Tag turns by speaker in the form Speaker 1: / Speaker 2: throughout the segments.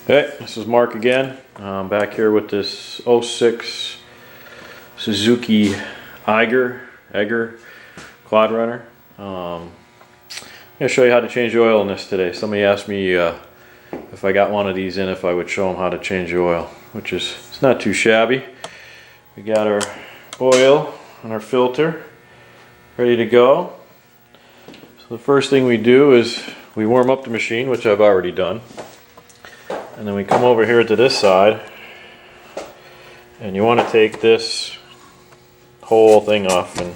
Speaker 1: Hey, this is Mark again. I'm back here with this '06 Suzuki Eiger quad runner. I'm going to show you how to change the oil in this today. Somebody asked me if I got one of these in, if I would show them how to change the oil, which is, it's not too shabby. We got our oil and our filter ready to go. So the first thing we do is we warm up the machine, which I've already done. And then we come over here to this side, and you want to take this whole thing off, and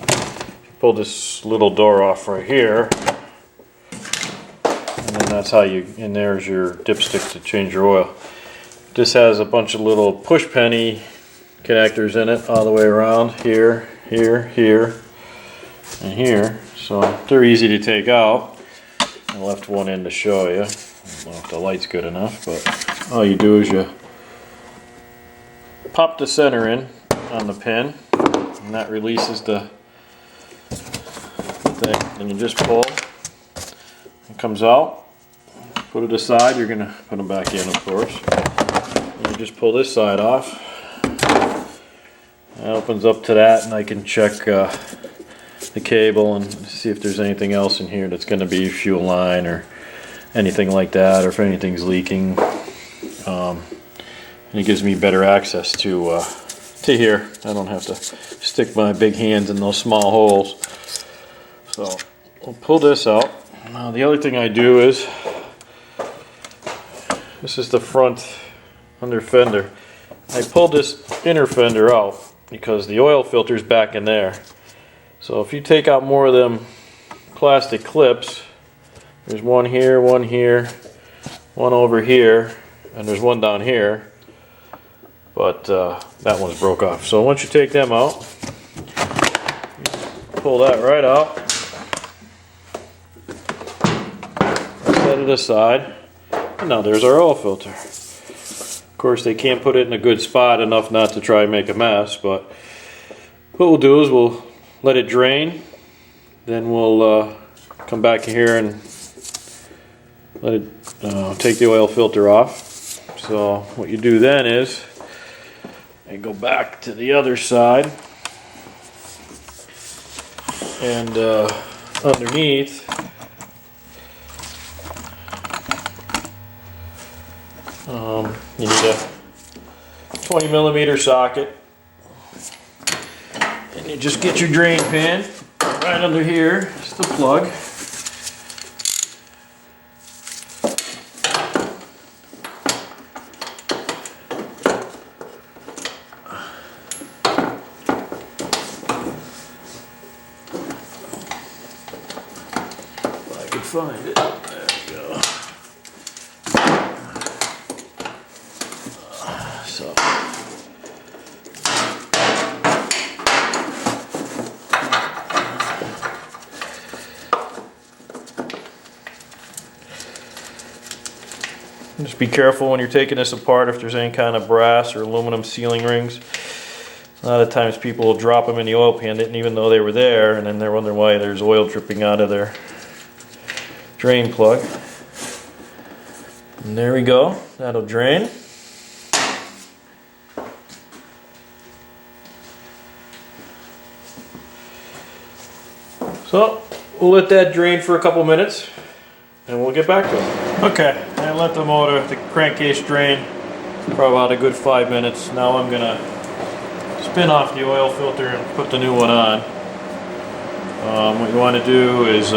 Speaker 1: pull this little door off right here, and then that's how you, and there's your dipstick to change your oil. This has a bunch of little push penny connectors in it all the way around, here, here, here, and here. So they're easy to take out. I left one in to show you. I don't know if the light's good enough, but all you do is you pop the center in on the pin, and that releases the thing. Then you just pull, it comes out, put it aside. You're going to put them back in, of course. And you just pull this side off. That opens up to that, and I can check the cable and see if there's anything else in here that's going to be fuel line or anything like that, or if anything's leaking. And it gives me better access to here. I don't have to stick my big hands in those small holes. So we'll pull this out. Now the other thing I do is, this is the front under fender. I pulled this inner fender out because the oil filter's back in there. So if you take out more of them plastic clips, there's one here, one over here, and there's one down here, but that one's broke off. So once you take them out, pull that right out, set it aside, and now there's our oil filter. Of course, they can't put it in a good spot enough not to try and make a mess, but what we'll do is we'll let it drain, then we'll come back here and let it take the oil filter off. So what you do then is you go back to the other side, and underneath you need a 20mm socket, and you just get your drain pan right under here. It's the plug. Find it. There we go. So just be careful when you're taking this apart if there's any kind of brass or aluminum sealing rings. A lot of times people will drop them in the oil pan, didn't even know they were there, and then they're wondering why there's oil dripping out of their drain plug. And there we go. That'll drain. So we'll let that drain for a couple minutes, and we'll get back to it. Okay, I let the motor, the crankcase drain for about a good 5 minutes. Now I'm gonna spin off the oil filter and put the new one on. What you want to do is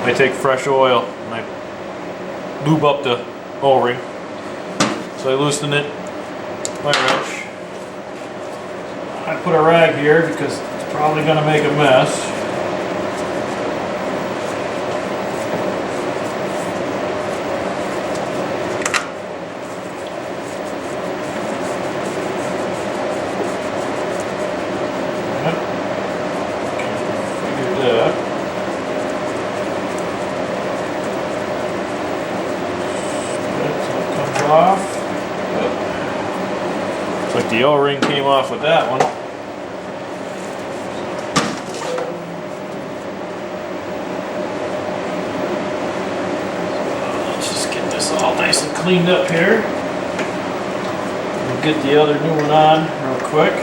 Speaker 1: I take fresh oil and I lube up the O-ring. So I loosen it with my wrench. I put a rag here because it's probably going to make a mess. Figure that. Off. Looks like the O-ring came off with that one. Let's just get this all nice and cleaned up here. We'll get the other new one on real quick.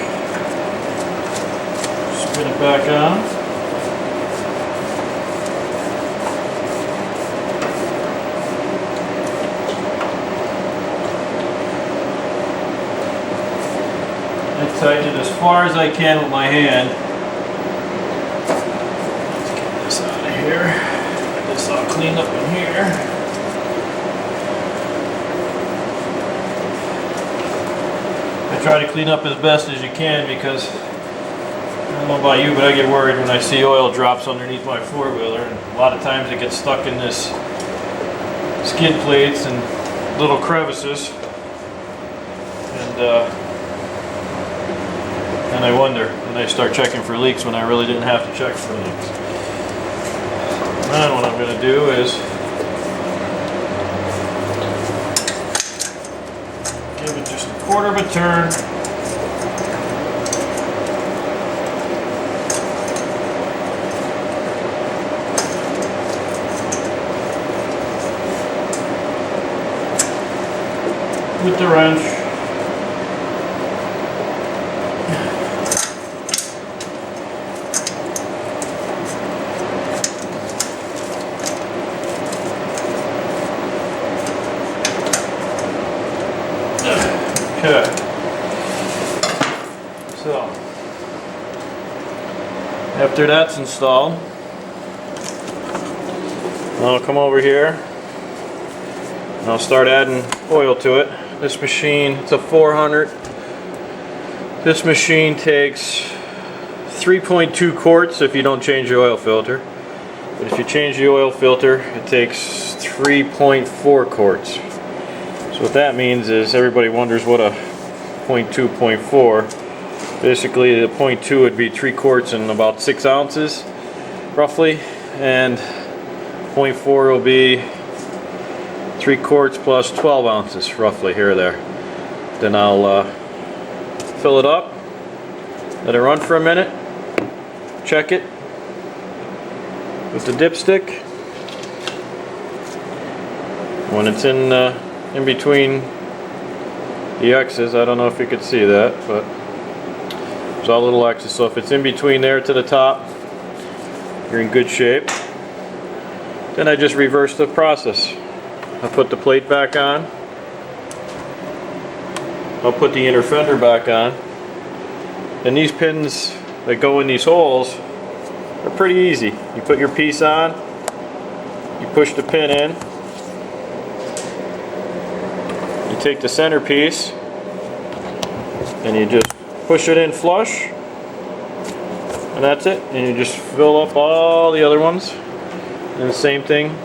Speaker 1: Spin it back on. I tighten it as far as I can with my hand. Let's get this out of here. Get this all cleaned up in here. I try to clean up as best as you can because I don't know about you, but I get worried when I see oil drops underneath my four-wheeler, and a lot of times it gets stuck in this skid plates and little crevices, and I wonder, and I start checking for leaks when I really didn't have to check for leaks. Then what I'm going to do is give it just a quarter of a turn. With the wrench. Okay. So after that's installed, I'll come over here and I'll start adding oil to it. This machine, it's a 400. This machine takes 3.2 quarts if you don't change the oil filter. But if you change the oil filter, it takes 3.4 quarts. So what that means is, everybody wonders what a 0.2, 0.4. Basically, the 0.2 would be 3 quarts and about 6 ounces, roughly. And 0.4 will be 3 quarts plus 12 ounces, roughly, here or there. Then I'll fill it up, let it run for a minute, check it with the dipstick. When it's in between the X's, I don't know if you could see that, but there's all little X's. So if it's in between there to the top, you're in good shape. Then I just reverse the process. I'll put the plate back on. I'll put the inner fender back on. And these pins that go in these holes are pretty easy. You put your piece on, you push the pin in, you take the center piece and you just push it in flush, and that's it. And you just fill up all the other ones, and the same thing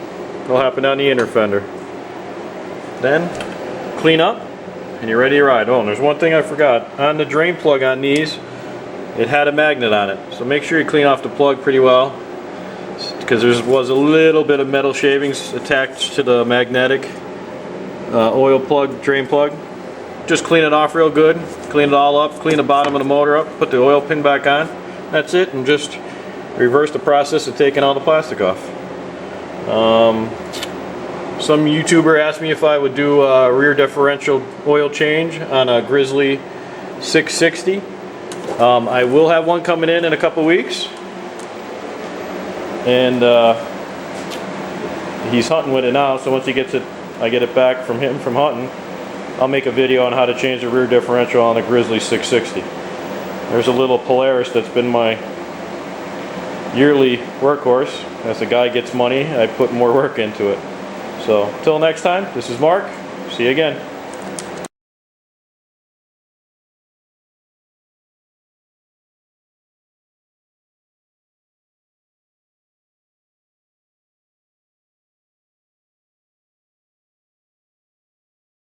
Speaker 1: will happen on the inner fender. Then clean up and you're ready to ride. Oh, and there's one thing I forgot. On the drain plug on these, it had a magnet on it. So make sure you clean off the plug pretty well, because there was a little bit of metal shavings attached to the magnetic oil plug, drain plug. Just clean it off real good. Clean it all up. Clean the bottom of the motor up. Put the oil pin back on. That's it. And just reverse the process of taking all the plastic off. Some YouTuber asked me if I would do a rear differential oil change on a Grizzly 660. I will have one coming in a couple weeks, and he's hunting with it now. So once he gets it, I get it back from him from hunting, I'll make a video on how to change the rear differential on the Grizzly 660. There's a little Polaris that's been my yearly workhorse. As the guy gets money, I put more work into it. So, till next time, this is Mark. See you again.